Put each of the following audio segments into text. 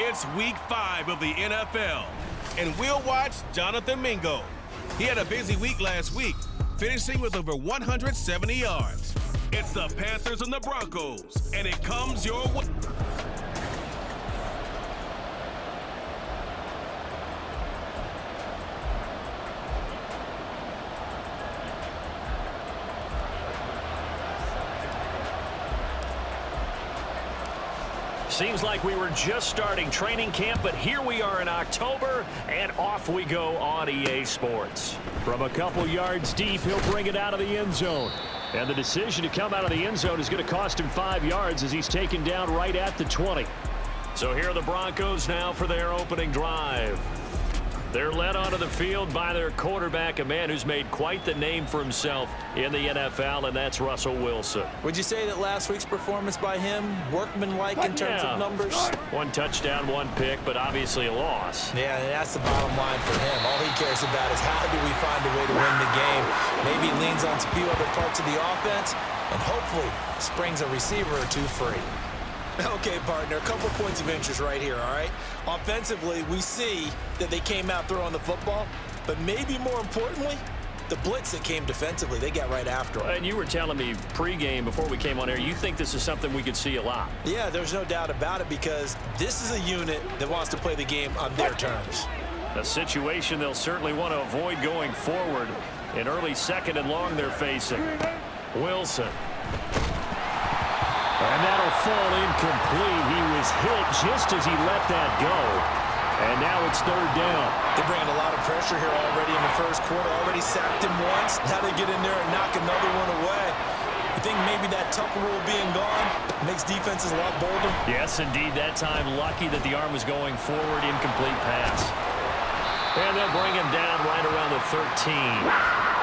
It's week 5 of the NFL, and we'll watch Jonathan Mingo. He had a busy week last week, finishing with over 170 yards. It's the Panthers and the Broncos, and it comes your way. Seems like we were just starting training camp, but here we are in October, and off we go on EA Sports. From a couple yards deep, he'll bring it out of the end zone. And the decision to come out of the end zone is going to cost him 5 yards as he's taken down right at the 20. So here are the Broncos now for their opening drive. They're led onto the field by their quarterback, a man who's made quite the name for himself in the NFL, and that's Russell Wilson. Would you say that last week's performance by him, workmanlike in terms of numbers? 1 touchdown, 1 pick, but obviously a loss. Yeah, and that's the bottom line for him. All he cares about is how do we find a way to win the game. Maybe he leans on a few other parts of the offense and hopefully springs a receiver or two free. Okay, partner, a couple points of interest right here, all right? Offensively, we see that they came out throwing the football, but maybe more importantly, the blitz that came defensively, they got right after him. And you were telling me pregame before we came on air, you think this is something we could see a lot. Yeah, there's no doubt about it because this is a unit that wants to play the game on their terms. A situation they'll certainly want to avoid going forward. An early 2nd and long they're facing. Wilson. And that'll fall incomplete. He was hit just as he let that go. And now it's 3rd down. They're bringing a lot of pressure here already in the first quarter. Already sacked him once. Now they get in there and knock another one away. You think maybe that Tucker rule being gone makes defenses a lot bolder? Yes, indeed. That time lucky that the arm was going forward. Incomplete pass. And they'll bring him down right around the 13.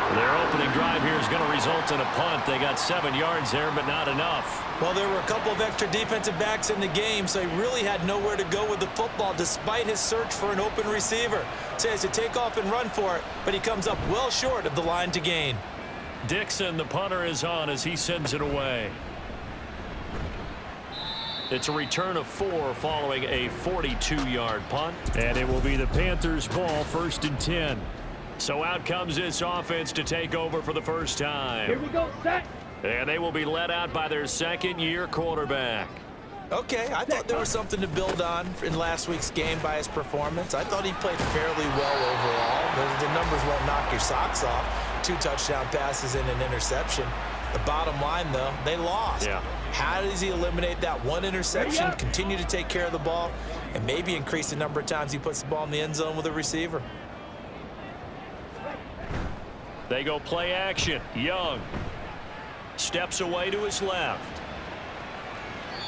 Their opening drive here is going to result in a punt. They got 7 yards there, but not enough. Well, there were a couple of extra defensive backs in the game, so he really had nowhere to go with the football despite his search for an open receiver. So he has to take off and run for it, but he comes up well short of the line to gain. Dixon, the punter, is on as he sends it away. It's a return of 4 following a 42-yard punt. And it will be the Panthers' ball, 1st and 10. So out comes this offense to take over for the first time. Here we go, set. And they will be led out by their 2nd-year quarterback. Okay, I thought there was something to build on in last week's game by his performance. I thought he played fairly well overall. The numbers won't knock your socks off. 2 touchdown passes and an interception. The bottom line, though, they lost. Yeah. How does he eliminate that 1 interception, continue to take care of the ball, and maybe increase the number of times he puts the ball in the end zone with a receiver? They go play action. Young steps away to his left.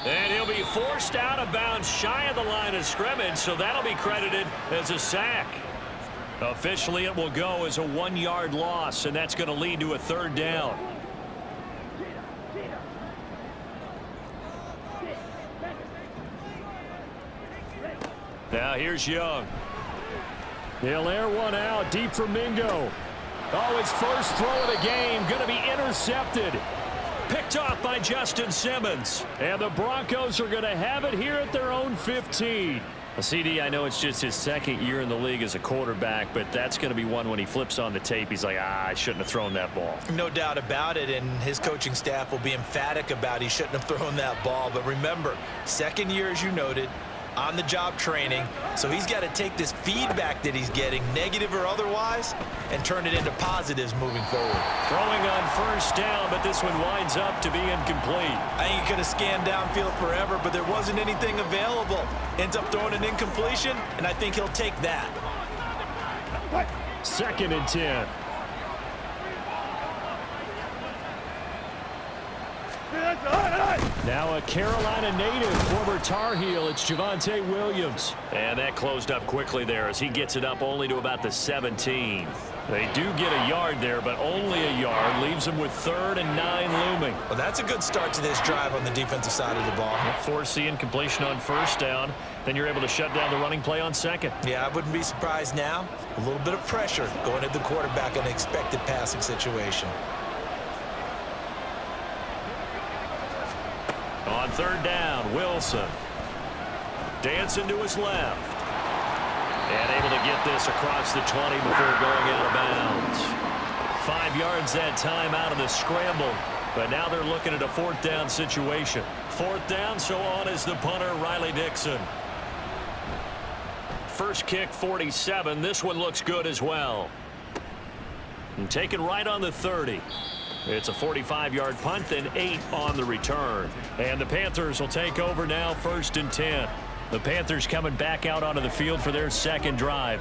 And he'll be forced out of bounds shy of the line of scrimmage, so that'll be credited as a sack. Officially, it will go as a 1-yard loss, and that's going to lead to a 3rd down. Now here's Young. They'll air one out deep for Mingo. Oh, his first throw of the game going to be intercepted. Picked off by Justin Simmons. And the Broncos are going to have it here at their own 15. CD, I know it's just his 2nd year in the league as a quarterback, but that's going to be one when he flips on the tape. He's like, I shouldn't have thrown that ball. No doubt about it, and his coaching staff will be emphatic about he shouldn't have thrown that ball. But remember, 2nd year, as you noted, on-the-job training, so he's got to take this feedback that he's getting, negative or otherwise, and turn it into positives moving forward. Throwing on 1st down, but this one winds up to be incomplete. I think he could have scanned downfield forever, but there wasn't anything available. Ends up throwing an incompletion, and I think he'll take that. 2nd and 10. Now a Carolina native, former Tar Heel, it's Javonte Williams. And that closed up quickly there as he gets it up only to about the 17. They do get a yard there, but only a yard. Leaves them with 3rd and 9 looming. Well, that's a good start to this drive on the defensive side of the ball. Force the incompletion on 1st down. Then you're able to shut down the running play on 2nd. Yeah, I wouldn't be surprised now. A little bit of pressure going at the quarterback in an expected passing situation. On 3rd down, Wilson. Dancing to his left. And able to get this across the 20 before going out of bounds. 5 yards that time out of the scramble. But now they're looking at a 4th down situation. 4th down, so on is the punter, Riley Dixon. First kick, 47. This one looks good as well. And taken right on the 30. It's a 45-yard punt, then 8 on the return. And the Panthers will take over now, 1st and 10. The Panthers coming back out onto the field for their second drive.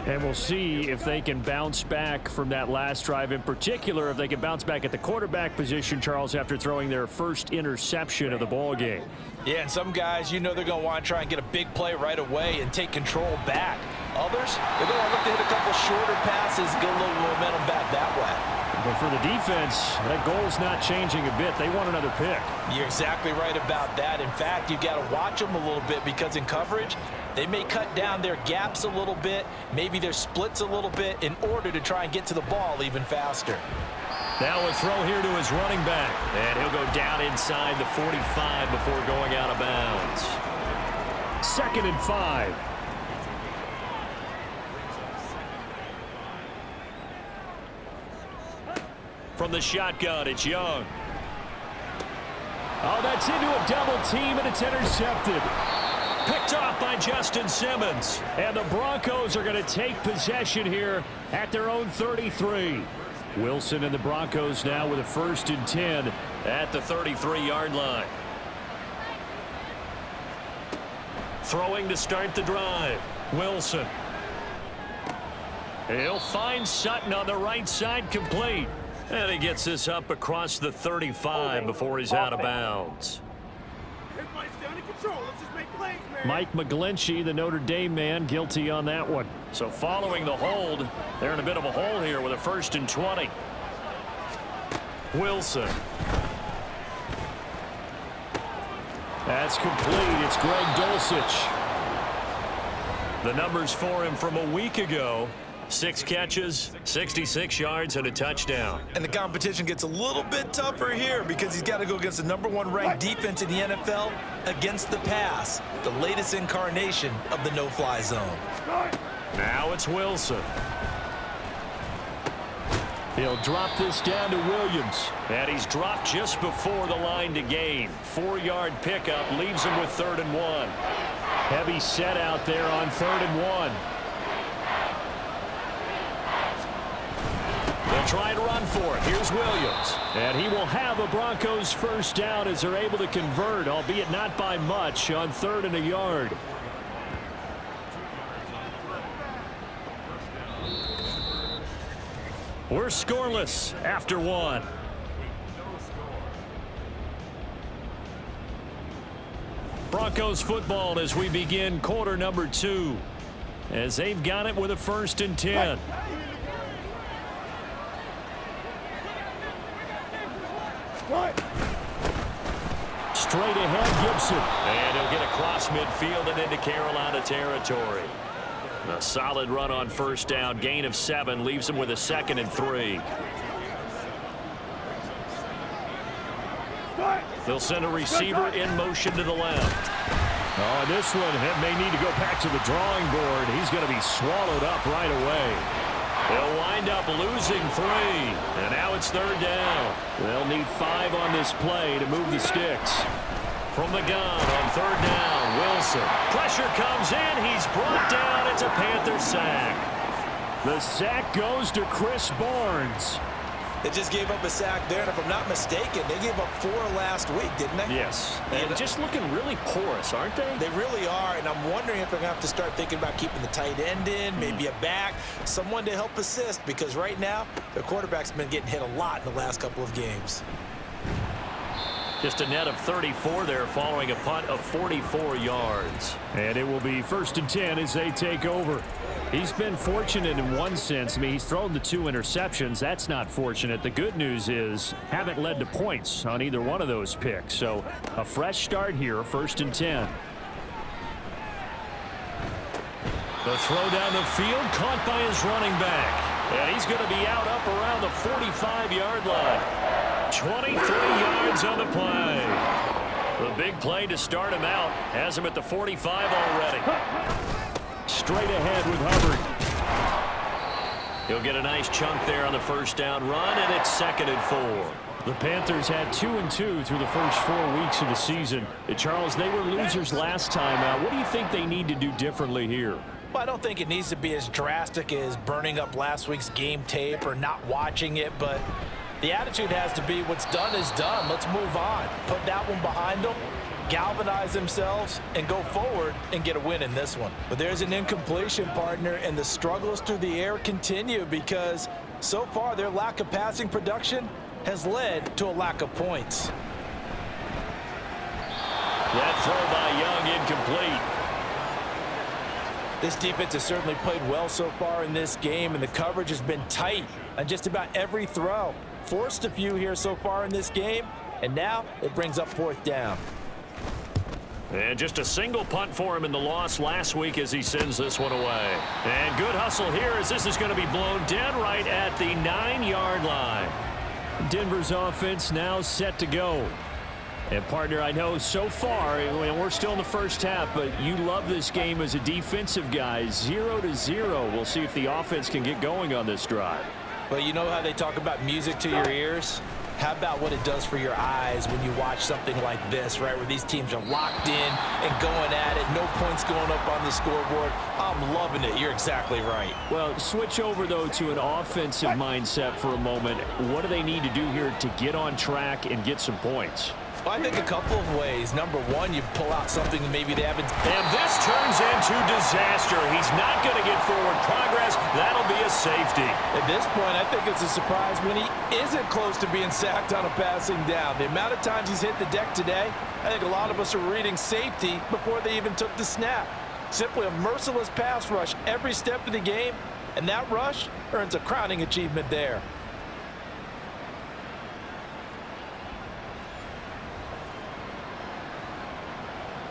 And we'll see if they can bounce back from that last drive. In particular, if they can bounce back at the quarterback position, Charles, after throwing their first interception of the ball game. Yeah, and some guys, you know they're going to want to try and get a big play right away and take control back. Others, they're going to look to hit a couple shorter passes, get a little momentum back that way. But for the defense, that goal's not changing a bit. They want another pick. You're exactly right about that. In fact, you've got to watch them a little bit because in coverage, they may cut down their gaps a little bit, maybe their splits a little bit in order to try and get to the ball even faster. Now a throw here to his running back. And he'll go down inside the 45 before going out of bounds. 2nd and 5. From the shotgun, it's Young. Oh, that's into a double team, and it's intercepted. Picked off by Justin Simmons. And the Broncos are going to take possession here at their own 33. Wilson and the Broncos now with a 1st and 10 at the 33-yard line. Throwing to start the drive. Wilson. He'll find Sutton on the right side, complete. And he gets this up across the 35 before he's out of bounds. Mike McGlinchey, the Notre Dame man, guilty on that one. So following the hold, they're in a bit of a hole here with a 1st and 20. Wilson. That's complete. It's Greg Dulcich. The numbers for him from a week ago. 6 catches, 66 yards, and a touchdown. And the competition gets a little bit tougher here because he's got to go against the #1 ranked defense in the NFL against the pass, the latest incarnation of the no-fly zone. Now it's Wilson. He'll drop this down to Williams. And he's dropped just before the line to gain. 4-yard pickup leaves him with 3rd and 1. Heavy set out there on 3rd and 1. They'll try and run for it. Here's Williams. And he will have a Broncos 1st down as they're able to convert, albeit not by much, on 3rd and a yard. We're scoreless after 1. Broncos football as we begin quarter number 2. As they've got it with a 1st and 10. Straight ahead, Gibson. And he'll get across midfield and into Carolina territory. A solid run on 1st down. Gain of 7 leaves him with a 2nd and 3. They'll send a receiver in motion to the left. Oh, and this one may need to go back to the drawing board. He's going to be swallowed up right away. They'll wind up losing 3. And now it's 3rd down. They'll need 5 on this play to move the sticks. From the gun on 3rd down, Wilson. Pressure comes in. He's brought down. It's a Panther sack. The sack goes to Chris Barnes. They just gave up a sack there, and if I'm not mistaken, they gave up 4 last week, didn't they? Yes. And just looking really porous, aren't they? They really are, and I'm wondering if they're going to have to start thinking about keeping the tight end in, maybe a back, someone to help assist, because right now, their quarterback's been getting hit a lot in the last couple of games. Just a net of 34 there following a punt of 44 yards. And it will be 1st and 10 as they take over. He's been fortunate in one sense. I mean, he's thrown the 2 interceptions. That's not fortunate. The good news is haven't led to points on either one of those picks. So a fresh start here, 1st and 10. The throw down the field caught by his running back. And he's going to be out up around the 45-yard line. 23 yards on the play. The big play to start him out has him at the 45 already. Straight ahead with Hubbard. He'll get a nice chunk there on the first down run, and it's 2nd and 4. The Panthers had 2-2 through the first 4 weeks of the season. Charles, they were losers last time out. What do you think they need to do differently here? Well, I don't think it needs to be as drastic as burning up last week's game tape or not watching it, but the attitude has to be what's done is done. Let's move on. Put that one behind them, galvanize themselves, and go forward and get a win in this one. But there's an incompletion, partner, and the struggles through the air continue because so far their lack of passing production has led to a lack of points. That throw by Young incomplete. This defense has certainly played well so far in this game, and the coverage has been tight on just about every throw. Forced a few here so far in this game, and now it brings up 4th down. And just a single punt for him in the loss last week as he sends this one away. And good hustle here as this is going to be blown dead right at the 9-yard line. Denver's offense now set to go. And, partner, I know so far, we're still in the first half, but you love this game as a defensive guy. 0-0. We'll see if the offense can get going on this drive. Well, you know how they talk about music to your ears? How about what it does for your eyes when you watch something like this, right, where these teams are locked in and going at it, no points going up on the scoreboard? I'm loving it. You're exactly right. Well, switch over, though, to an offensive mindset for a moment. What do they need to do here to get on track and get some points? Well, I think a couple of ways. Number one, you pull out something that maybe they haven't. And this turns into disaster. He's not going to get forward progress. That'll be a safety. At this point, I think it's a surprise when he isn't close to being sacked on a passing down. The amount of times he's hit the deck today, I think a lot of us are reading safety before they even took the snap. Simply a merciless pass rush every step of the game, and that rush earns a crowning achievement there.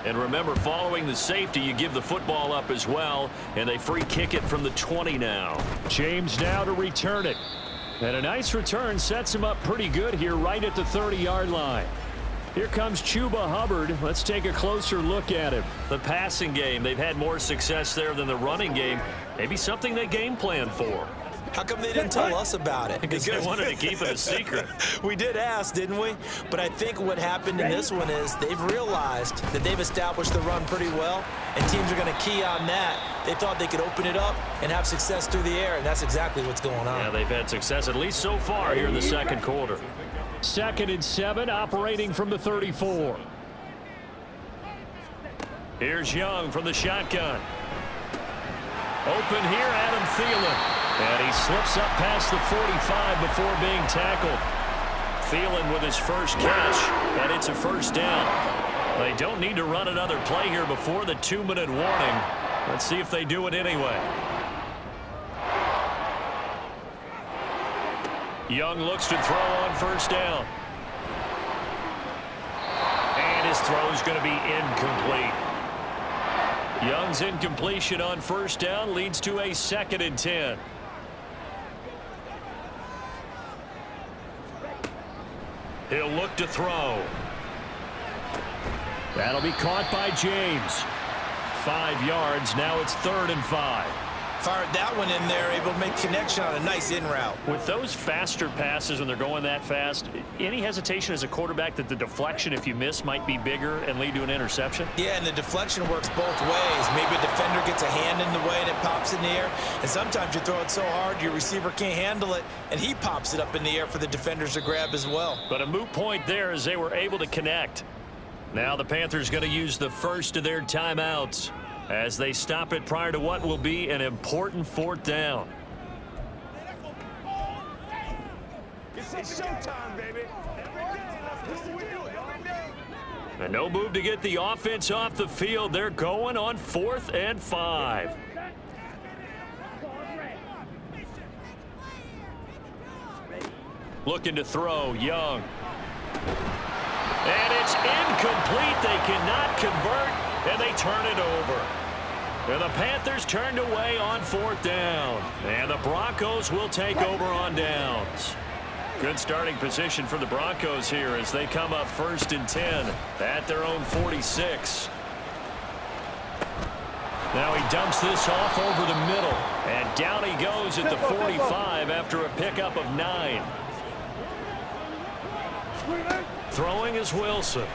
And remember, following the safety, you give the football up as well, and they free kick it from the 20 now. James now to return it. And a nice return sets him up pretty good here right at the 30-yard line. Here comes Chuba Hubbard. Let's take a closer look at him. The passing game, they've had more success there than the running game. Maybe something they game plan for. How come they didn't tell us about it? Because they wanted to keep it a secret. We did ask, didn't we? But I think what happened in this one is they've realized that they've established the run pretty well, and teams are going to key on that. They thought they could open it up and have success through the air, and that's exactly what's going on. Yeah, they've had success, at least so far here in the second quarter. 2nd and 7, operating from the 34. Here's Young from the shotgun. Open here, Adam Thielen. And he slips up past the 45 before being tackled. Thielen with his first catch, and it's a first down. They don't need to run another play here before the 2-minute warning. Let's see if they do it anyway. Young looks to throw on first down. And his throw is going to be incomplete. Young's incompletion on first down leads to a 2nd and 10. He'll look to throw. That'll be caught by James. 5 yards. Now it's 3rd and 5. Fired that one in there, able to make connection on a nice in route. With those faster passes when they're going that fast, any hesitation as a quarterback that the deflection, if you miss, might be bigger and lead to an interception? Yeah, and the deflection works both ways. Maybe a defender gets a hand in the way and it pops in the air. And sometimes you throw it so hard your receiver can't handle it, and he pops it up in the air for the defenders to grab as well. But a moot point there as they were able to connect. Now the Panthers going to use the first of their timeouts as they stop it prior to what will be an important 4th down. It's showtime, baby. And no move to get the offense off the field. They're going on 4th and 5. Looking to throw, Young. And it's incomplete. They cannot convert, and they turn it over. And the Panthers turned away on 4th down. And the Broncos will take over on downs. Good starting position for the Broncos here as they come up 1st and 10 at their own 46. Now he dumps this off over the middle, and down he goes at the 45 after a pickup of 9. Throwing is Wilson.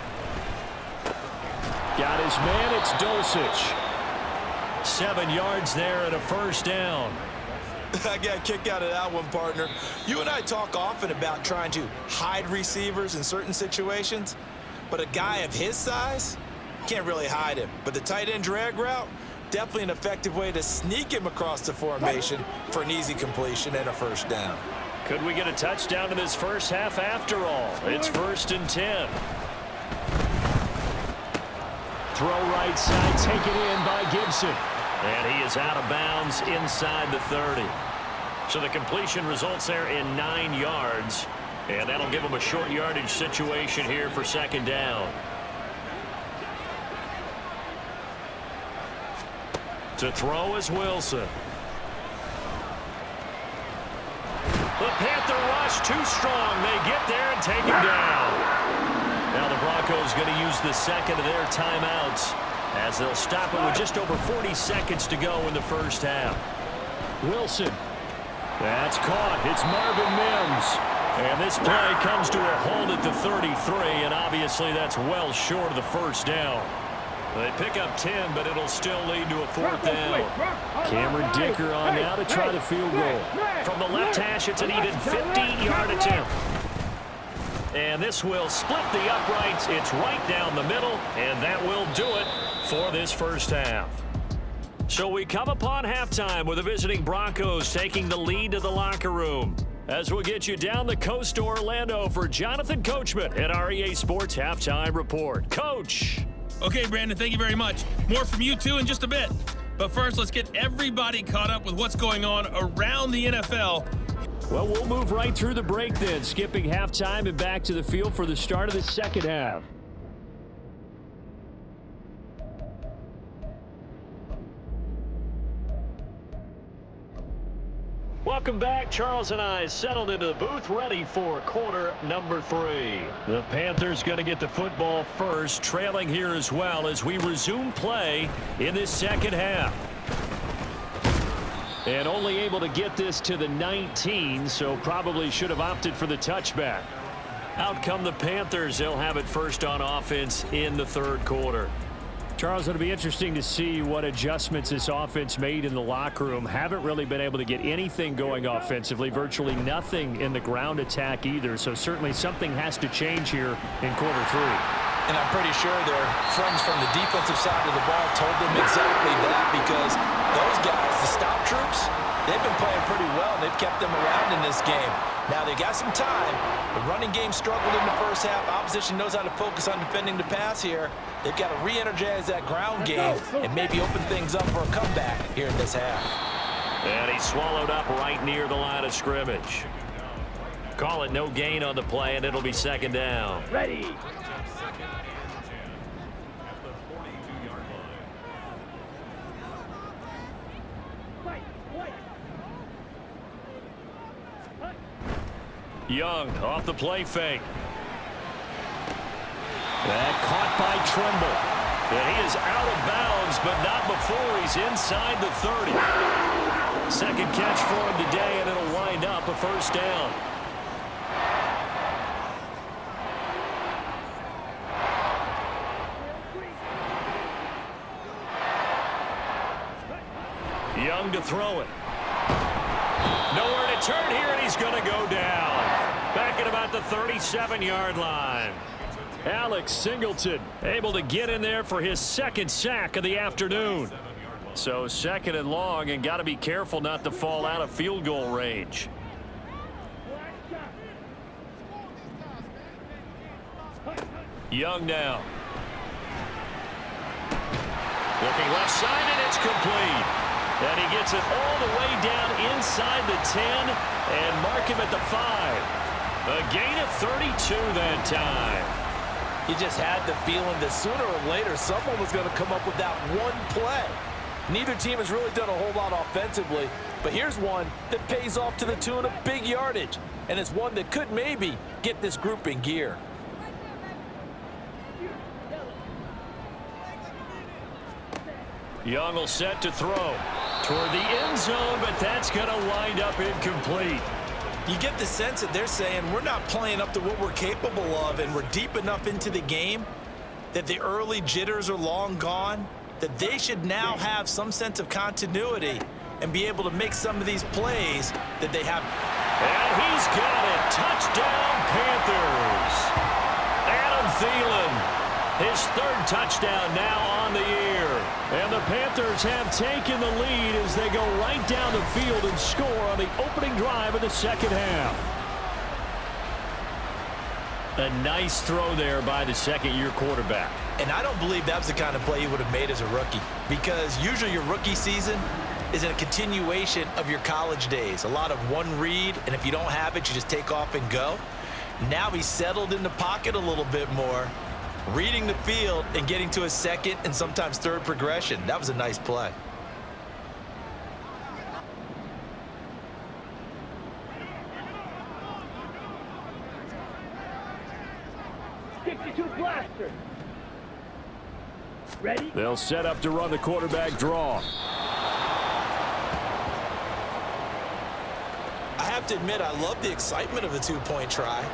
Got his man, it's Dulcich. 7 yards there and a first down. I got a kick out of that one, partner. You and I talk often about trying to hide receivers in certain situations, but a guy of his size, can't really hide him. But the tight end drag route, definitely an effective way to sneak him across the formation for an easy completion and a first down. Could we get a touchdown in this first half after all? It's 1st and 10. Throw right side, taken in by Gibson. And he is out of bounds inside the 30. So the completion results there in 9 yards. And that'll give him a short yardage situation here for 2nd down. To throw is Wilson. The Panther rush too strong. They get there and take him down. Now the Broncos going to use the second of their timeouts as they'll stop it with just over 40 seconds to go in the first half. Wilson. That's caught. It's Marvin Mims. And this play comes to a halt at the 33, and obviously that's well short of the first down. They pick up 10, but it'll still lead to a 4th down. Cameron Dicker on now to try the field goal. From the left hash, it's an even 50-yard attempt. And this will split the uprights. It's right down the middle, and that will do it for this first half. So we come upon halftime with the visiting Broncos taking the lead to the locker room. As we'll get you down the coast to Orlando for Jonathan Coachman at our EA Sports Halftime Report. Coach. Okay, Brandon, thank you very much. More from you two in just a bit. But first, let's get everybody caught up with what's going on around the NFL. Well, we'll move right through the break then, skipping halftime and back to the field for the start of the second half. Welcome back. Charles and I settled into the booth, ready for quarter number 3. The Panthers going to get the football first, trailing here as well as we resume play in this second half. And only able to get this to the 19, so probably should have opted for the touchback. Out come the Panthers. They'll have it first on offense in the third quarter. Charles, it'll be interesting to see what adjustments this offense made in the locker room. Haven't really been able to get anything going offensively, virtually nothing in the ground attack either. So certainly something has to change here in quarter 3. And I'm pretty sure their friends from the defensive side of the ball told them exactly that, because those guys, the stop troops, they've been playing pretty well. They've kept them around in this game. Now they got some time. The running game struggled in the first half. Opposition knows how to focus on defending the pass here. They've got to re-energize that ground game and maybe open things up for a comeback here in this half. And he's swallowed up right near the line of scrimmage. Call it no gain on the play, and it'll be second down. Ready. Young off the play fake. That caught by Trimble. And he is out of bounds, but not before he's inside the 30. Second catch for him today, and it'll wind up a first down. Young to throw it. Nowhere to turn here, and he's going to go down. Back at about the 37-yard line. Alex Singleton able to get in there for his second sack of the afternoon. So second and long, and got to be careful not to fall out of field goal range. Young now. Looking left side, and it's complete. And he gets it all the way down inside the 10 and mark him at the 5. A gain of 32 that time. You just had the feeling that sooner or later someone was going to come up with that one play. Neither team has really done a whole lot offensively, but here's one that pays off to the tune of big yardage, and it's one that could maybe get this group in gear. Young will set to throw toward the end zone, but that's going to wind up incomplete. You get the sense that they're saying we're not playing up to what we're capable of, and we're deep enough into the game that the early jitters are long gone, that they should now have some sense of continuity and be able to make some of these plays that they have. And he's got it. Touchdown, Panthers. Adam Thielen, his third touchdown now on the year. And the Panthers have taken the lead as they go right down the field and score on the opening drive of the second half. A nice throw there by the second-year quarterback. And I don't believe that was the kind of play he would have made as a rookie, because usually your rookie season is a continuation of your college days. A lot of one read, and if you don't have it, you just take off and go. Now he's settled in the pocket a little bit more, reading the field and getting to a second and sometimes third progression. That was a nice play. Ready? They'll set up to run the quarterback draw. I have to admit, I love the excitement of the two-point try.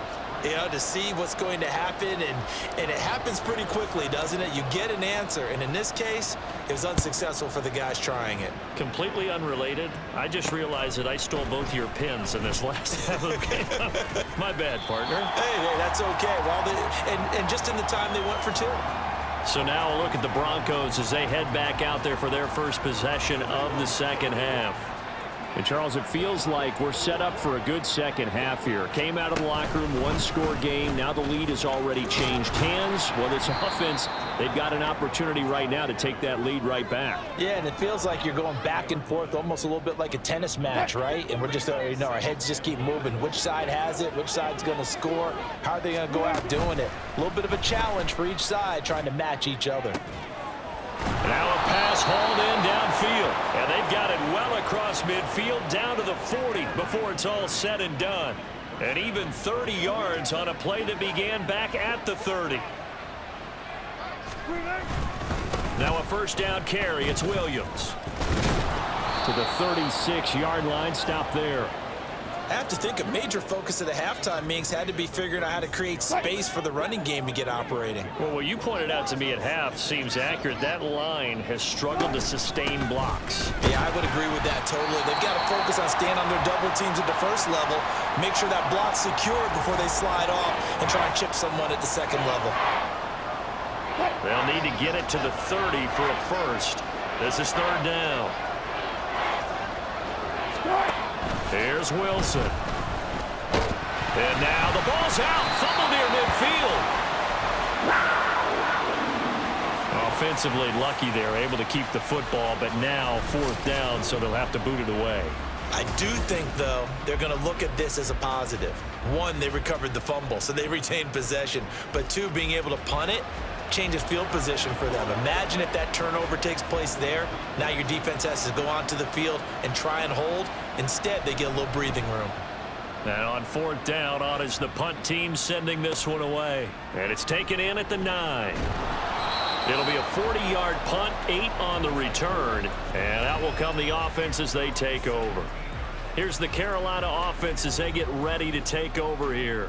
You know, to see what's going to happen, and it happens pretty quickly, doesn't it? You get an answer, and in this case, it was unsuccessful for the guys trying it. Completely unrelated. I just realized that I stole both your pins in this last game. My bad, partner. Hey, that's okay. Well, and just in the time they went for two. So now a look at the Broncos as they head back out there for their first possession of the second half. And, Charles, it feels like we're set up for a good second half here. Came out of the locker room, one-score game. Now the lead has already changed hands. Well, this offense, they've got an opportunity right now to take that lead right back. Yeah, and it feels like you're going back and forth, almost a little bit like a tennis match, right? And we're just, you know, our heads just keep moving. Which side has it? Which side's going to score? How are they going to go out doing it? A little bit of a challenge for each side, trying to match each other. Now a pass hauled in downfield. And they've got it well across midfield down to the 40 before it's all said and done. And even 30 yards on a play that began back at the 30. Now a first down carry. It's Williams. To the 36-yard line. Stop there. I have to think a major focus of the halftime meetings had to be figuring out how to create space for the running game to get operating. Well, what you pointed out to me at half seems accurate. That line has struggled to sustain blocks. Yeah, I would agree with that totally. They've got to focus on staying on their double teams at the first level, make sure that block's secure before they slide off and try and chip someone at the second level. They'll need to get it to the 30 for a first. This is third down. Here's Wilson. And now the ball's out. Fumble near midfield. Offensively lucky they're able to keep the football, but now fourth down, so they'll have to boot it away. I do think, though, they're going to look at this as a positive. One, they recovered the fumble, so they retained possession. But two, being able to punt it changes field position for them. Imagine if that turnover takes place there. Now your defense has to go onto the field and try and hold. Instead, they get a little breathing room. And on fourth down, on is the punt team sending this one away. And it's taken in at the 9. It'll be a 40-yard punt, 8 on the return. And out will come the offense as they take over. Here's the Carolina offense as they get ready to take over here.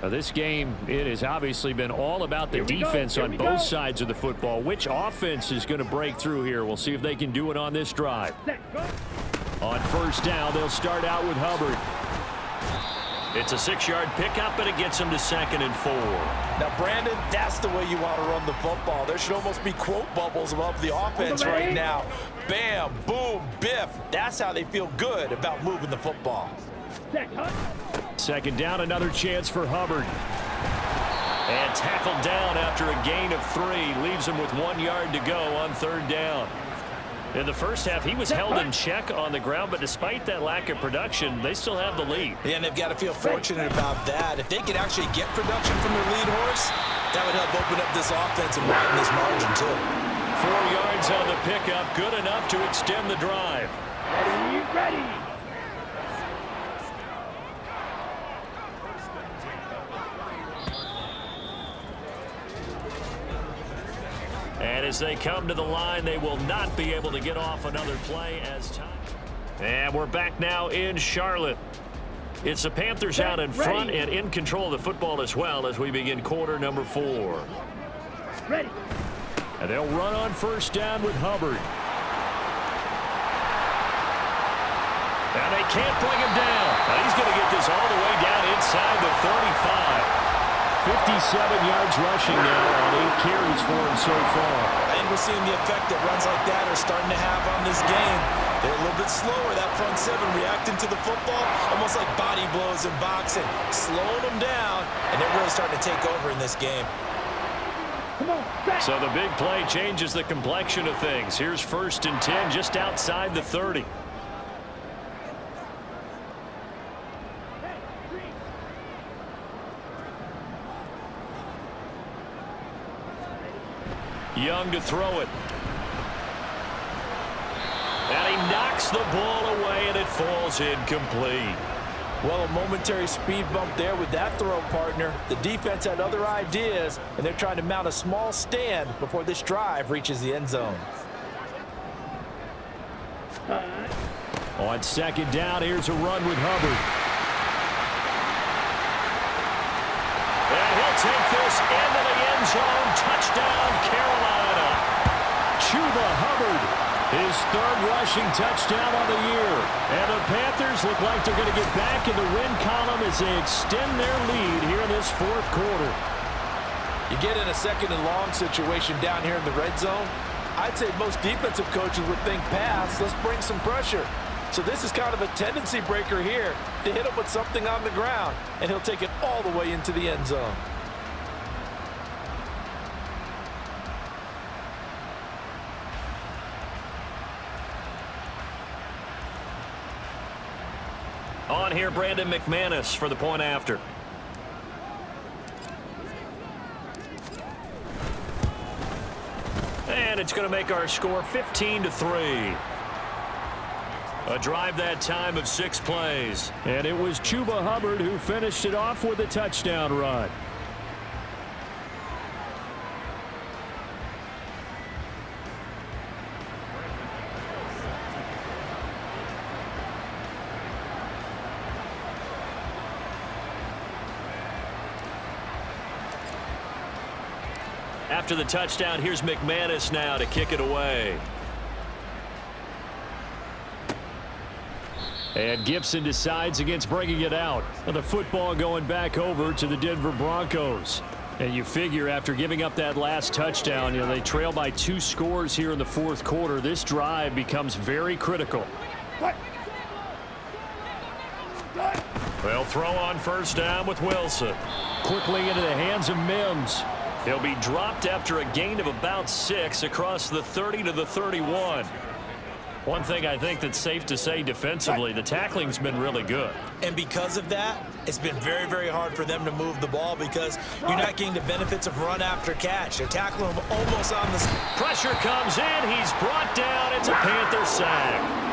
Now this game, it has obviously been all about the defense on both sides of the football. Which offense is going to break through here? We'll see if they can do it on this drive. On first down, they'll start out with Hubbard. It's a 6-yard pickup, and it gets him to 2nd and 4. Now, Brandon, that's the way you want to run the football. There should almost be quote bubbles above the offense right now. Bam, boom, biff. That's how they feel good about moving the football. Second down, another chance for Hubbard. And tackled down after a gain of 3. Leaves him with 1 yard to go on third down. In the first half, he was held in check on the ground, but despite that lack of production, they still have the lead. Yeah, and they've got to feel fortunate about that. If they could actually get production from their lead horse, that would help open up this offense and widen this margin, too. 4 yards on the pickup, good enough to extend the drive. Ready. And as they come to the line, they will not be able to get off another play as time. And we're back now in Charlotte. It's the Panthers out in front and in control of the football as well as we begin quarter number 4. Ready. And they'll run on first down with Hubbard. And they can't bring him down. Now he's going to get this all the way down inside the 35. 57 yards rushing now on 8 carries for him so far. I think we're seeing the effect that runs like that are starting to have on this game. They're a little bit slower, that front seven reacting to the football, almost like body blows in boxing, slowing them down, and they're really starting to take over in this game. So the big play changes the complexion of things. Here's 1st and 10 just outside the 30. Young to throw it. And he knocks the ball away, and it falls incomplete. Well, a momentary speed bump there with that throw, partner. The defense had other ideas, and they're trying to mount a small stand before this drive reaches the end zone. On 2nd down, here's a run with Hubbard. And he'll take this into the end zone. Touchdown, Carolina. Chuba Hubbard, his 3rd rushing touchdown on the year. And the Panthers look like they're going to get back in the win column as they extend their lead here in this 4th quarter. You get in a 2nd and long situation down here in the red zone, I'd say most defensive coaches would think pass, let's bring some pressure. So this is kind of a tendency breaker here to hit him with something on the ground, and he'll take it all the way into the end zone. On here, Brandon McManus for the point after. And it's going to make our score 15-3. A drive that time of 6 plays. And it was Chuba Hubbard who finished it off with a touchdown run. After the touchdown, here's McManus now to kick it away. And Gibson decides against bringing it out. And the football going back over to the Denver Broncos. And you figure after giving up that last touchdown, they trail by 2 scores here in the 4th quarter. This drive becomes very critical. They'll throw on first down with Wilson. Quickly into the hands of Mims. He'll be dropped after a gain of about 6 across the 30 to the 31. One thing I think that's safe to say defensively, the tackling's been really good. And because of that, it's been very, very hard for them to move the ball because you're not getting the benefits of run after catch. They're tackling him almost on the... Pressure comes in. He's brought down. It's a Panther sack.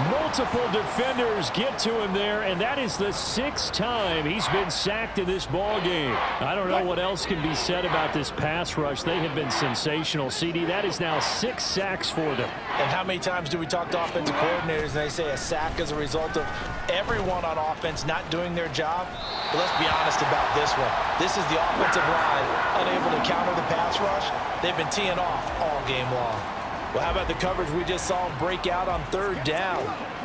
Multiple defenders get to him there, and that is the 6th time he's been sacked in this ball game. I don't know what else can be said about this pass rush. They have been sensational. CD, that is now 6 sacks for them. And how many times do we talk to offensive coordinators and they say a sack is a result of everyone on offense not doing their job? But let's be honest about this one. This is the offensive line unable to counter the pass rush. They've been teeing off all game long. Well, how about the coverage we just saw him break out on 3rd down?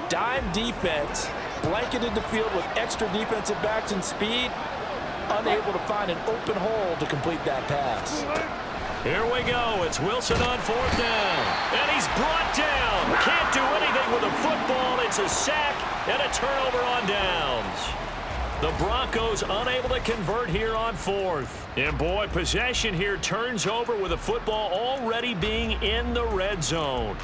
Dime defense, blanketed the field with extra defensive backs and speed, unable to find an open hole to complete that pass. Here we go. It's Wilson on 4th down. And he's brought down. Can't do anything with the football. It's a sack and a turnover on downs. The Broncos unable to convert here on 4th. And boy, possession here turns over with the football already being in the red zone.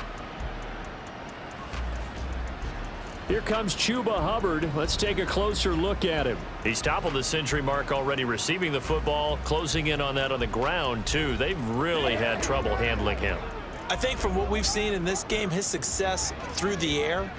Here comes Chuba Hubbard. Let's take a closer look at him. He's toppled the century mark already receiving the football, closing in on that on the ground, too. They've really had trouble handling him. I think from what we've seen in this game, his success through the air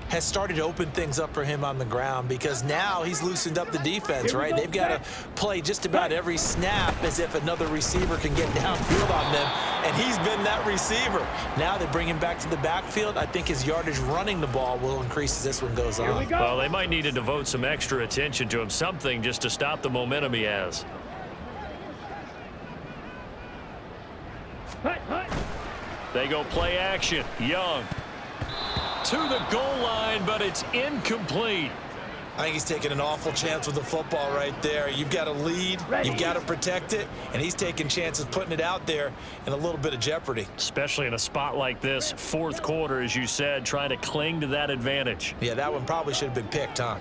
has started to open things up for him on the ground, because now he's loosened up the defense, right? They've got to play just about every snap as if another receiver can get downfield on them, and he's been that receiver. Now they bring him back to the backfield. I think his yardage running the ball will increase as this one goes on. Well, they might need to devote some extra attention to him, something just to stop the momentum he has. They go play action. Young to the goal line, but it's incomplete. I think he's taking an awful chance with the football right there. You've got to lead, you've got to protect it, and he's taking chances putting it out there in a little bit of jeopardy. Especially in a spot like this, fourth quarter, as you said, trying to cling to that advantage. Yeah, that one probably should have been picked, huh?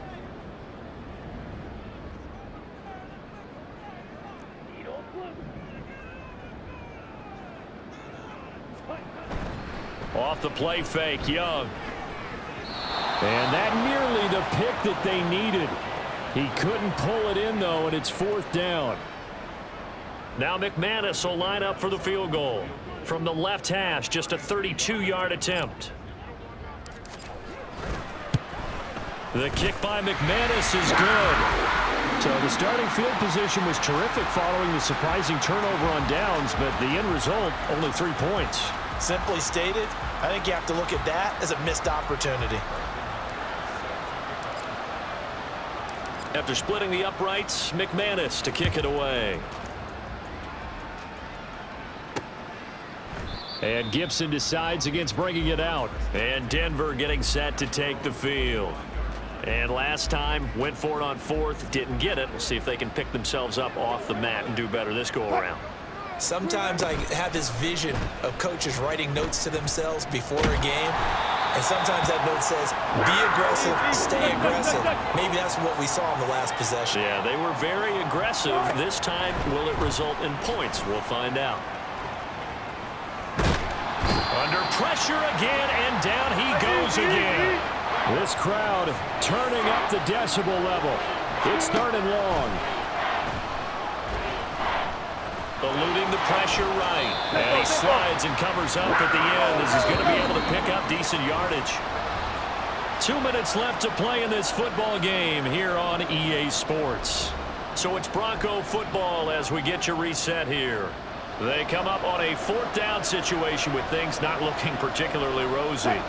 Off the play fake, Young. And that nearly the pick that they needed. He couldn't pull it in, though, and it's fourth down. Now McManus will line up for the field goal. From the left hash, just a 32-yard attempt. The kick by McManus is good. So the starting field position was terrific following the surprising turnover on downs, but the end result, only 3 points. Simply stated, I think you have to look at that as a missed opportunity. After splitting the uprights, McManus to kick it away. And Gibson decides against bringing it out. And Denver getting set to take the field. And last time, went for it on fourth, didn't get it. We'll see if they can pick themselves up off the mat and do better this go-around. Sometimes I have this vision of coaches writing notes to themselves before a game, and sometimes that note says, be aggressive, stay aggressive. Maybe that's what we saw in the last possession. Yeah, they were very aggressive. This time, will it result in points? We'll find out. Under pressure again, and down he goes again. This crowd turning up the decibel level. It's 3rd and long. Eluding the pressure right. And he slides and covers up at the end as he's going to be able to pick up decent yardage. 2 minutes left to play in this football game here on EA Sports. So it's Bronco football as we get you reset here. They come up on a 4th down situation with things not looking particularly rosy.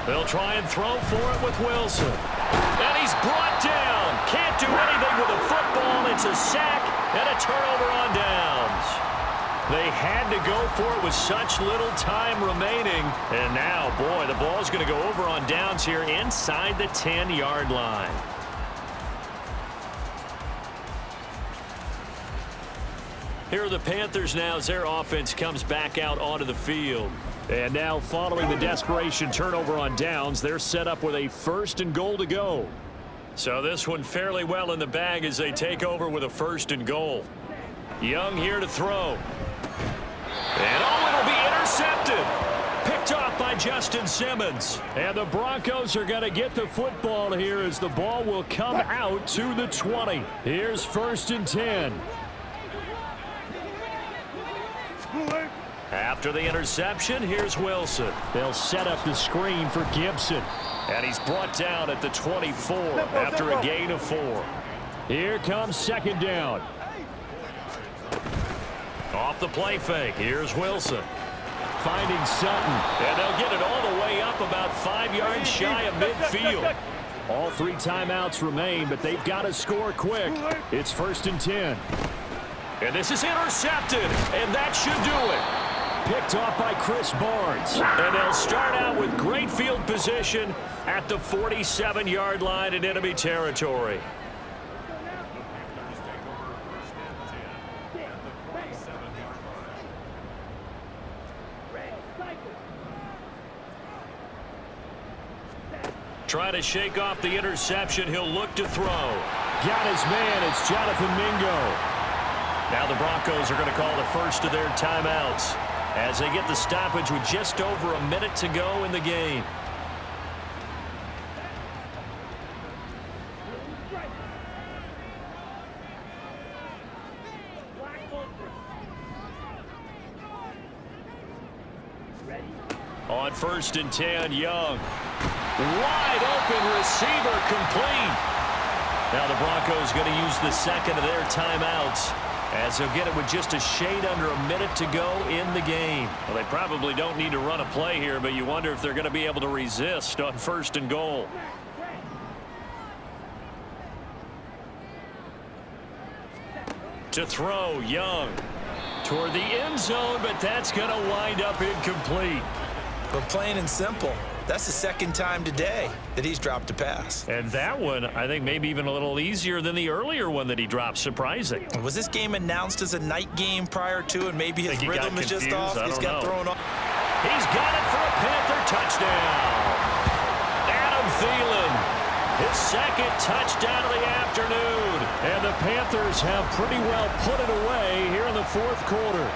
They'll try and throw for it with Wilson. And he's brought down. Can't do anything with a football. It's a sack and a turnover on downs. They had to go for it with such little time remaining. And now, boy, the ball's going to go over on downs here inside the 10-yard line. Here are the Panthers now as their offense comes back out onto the field. And now, following the desperation turnover on downs, they're set up with a 1st and goal to go. So this one fairly well in the bag as they take over with a 1st and goal. Young here to throw. And it'll be intercepted. Picked off by Justin Simmons. And the Broncos are going to get the football here as the ball will come out to the 20. Here's 1st and 10. After the interception, here's Wilson. They'll set up the screen for Gibson. And he's brought down at the 24 after a gain of 4. Here comes 2nd down. Off the play fake, here's Wilson. Finding Sutton. And they'll get it all the way up about 5 yards shy of midfield. All 3 timeouts remain, but they've got to score quick. It's 1st and 10. And this is intercepted, and that should do it. Picked off by Chris Barnes. And they'll start out with great field position at the 47-yard line in enemy territory. Trying to shake off the interception. He'll look to throw. Got his man. It's Jonathan Mingo. Now the Broncos are going to call the first of their timeouts as they get the stoppage with just over a minute to go in the game. On 1st and 10, Young. Wide open receiver complete. Now the Broncos going to use the second of their timeouts, as they'll get it with just a shade under a minute to go in the game. Well, they probably don't need to run a play here, but you wonder if they're going to be able to resist on 1st and goal. To throw, Young. Toward the end zone, but that's going to wind up incomplete. But plain and simple, that's the second time today that he's dropped a pass. And that one, I think, maybe even a little easier than the earlier one that he dropped. Surprising. Was this game announced as a night game prior to, and maybe his rhythm is just off? He's got thrown off. He's got it for a Panther touchdown. Adam Thielen, his second touchdown of the afternoon. And the Panthers have pretty well put it away here in the 4th quarter.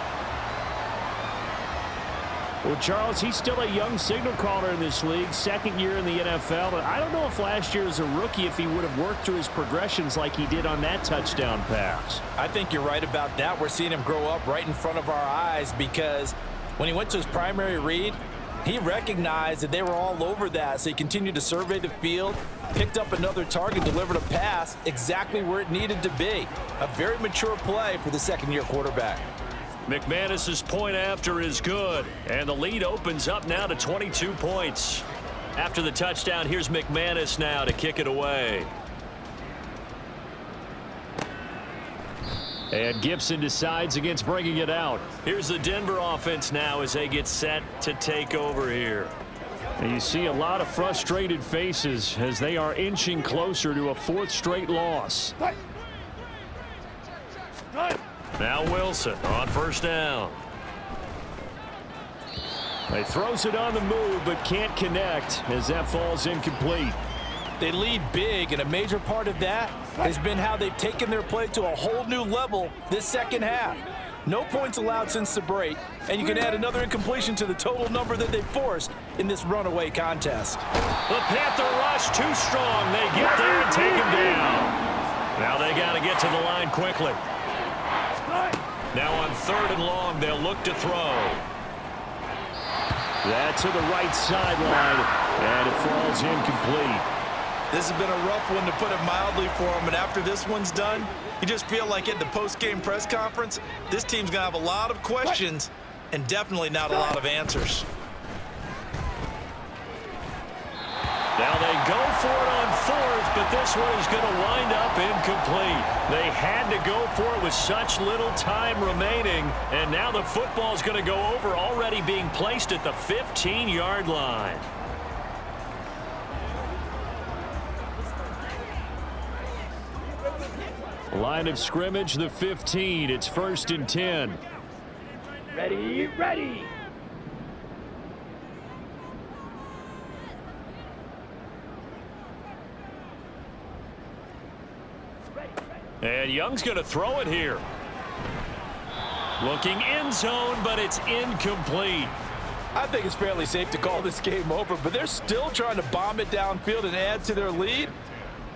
Well, Charles, he's still a young signal caller in this league, second year in the NFL. But I don't know if last year as a rookie, if he would have worked through his progressions like he did on that touchdown pass. I think you're right about that. We're seeing him grow up right in front of our eyes, because when he went to his primary read, he recognized that they were all over that. So he continued to survey the field, picked up another target, delivered a pass exactly where it needed to be. A very mature play for the second-year quarterback. McManus's point after is good, and the lead opens up now to 22 points. After the touchdown, here's McManus now to kick it away. And Gibson decides against bringing it out. Here's the Denver offense now as they get set to take over here. And you see a lot of frustrated faces as they are inching closer to a 4th straight loss. Now Wilson on 1st down. He throws it on the move but can't connect as that falls incomplete. They lead big, and a major part of that has been how they've taken their play to a whole new level this second half. No points allowed since the break, and you can add another incompletion to the total number that they forced in this runaway contest. The Panther rush too strong. They get there and take him down. Now they got to get to the line quickly. Now on 3rd and long, they'll look to throw. That's to the right sideline, and it falls incomplete. This has been a rough one, to put it mildly, for him. And after this one's done, you just feel like at the post-game press conference, this team's going to have a lot of questions and definitely not a lot of answers. Now they go for it on 4th, but this one is going to wind up incomplete. They had to go for it with such little time remaining, and now the football's going to go over, already being placed at the 15-yard line. Line of scrimmage, the 15. It's 1st and 10. Ready, ready. And Young's going to throw it here. Looking end zone, but it's incomplete. I think it's fairly safe to call this game over, but they're still trying to bomb it downfield and add to their lead.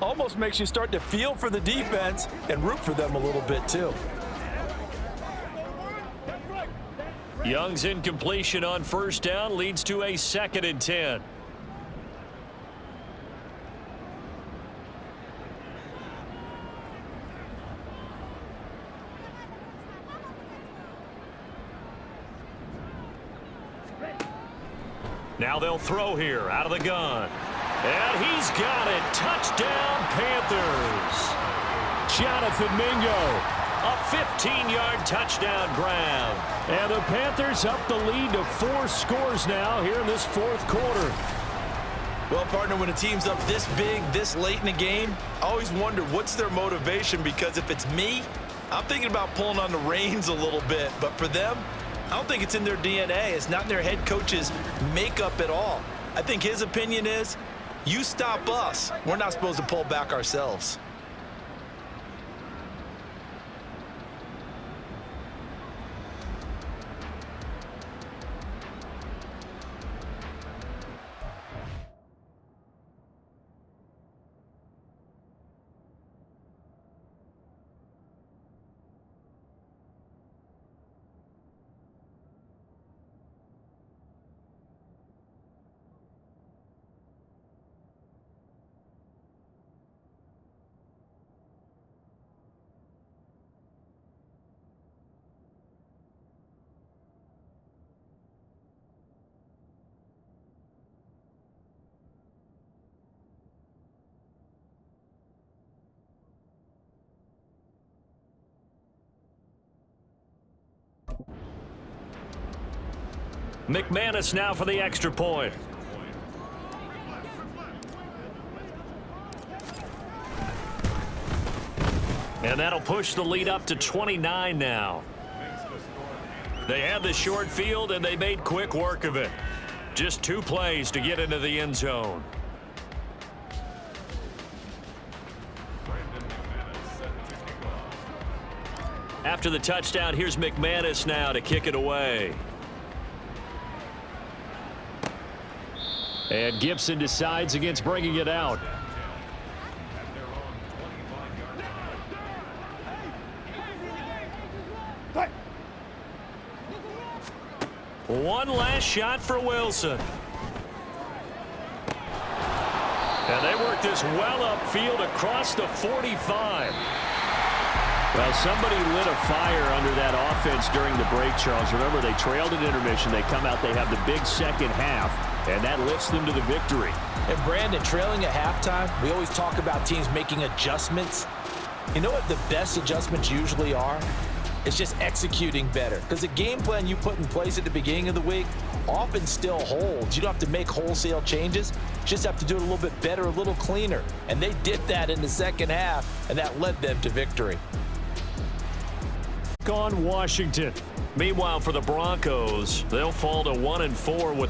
Almost makes you start to feel for the defense and root for them a little bit too. Young's incompletion on 1st down leads to a 2nd and 10. Now they'll throw here out of the gun. And he's got it. Touchdown, Panthers. Jonathan Mingo, a 15-yard touchdown grab. And the Panthers up the lead to 4 scores now here in this 4th quarter. Well, partner, when a team's up this big, this late in the game, I always wonder what's their motivation, because if it's me, I'm thinking about pulling on the reins a little bit. But for them, I don't think it's in their DNA. It's not in their head coach's makeup at all. I think his opinion is, you stop us. We're not supposed to pull back ourselves. McManus now for the extra point. And that'll push the lead up to 29 now. They had the short field, and they made quick work of it. Just 2 plays to get into the end zone. After the touchdown, here's McManus now to kick it away. And Gibson decides against bringing it out. One last shot for Wilson. And they work this well upfield across the 45. Well, somebody lit a fire under that offense during the break, Charles. Remember, they trailed at intermission. They come out, they have the big second half, and that lifts them to the victory. And Brandon, trailing at halftime, we always talk about teams making adjustments. You know what the best adjustments usually are? It's just executing better. Because the game plan you put in place at the beginning of the week often still holds. You don't have to make wholesale changes. You just have to do it a little bit better, a little cleaner. And they did that in the second half, and that led them to victory. On Washington. Meanwhile, for the Broncos, they'll fall to 1-4 with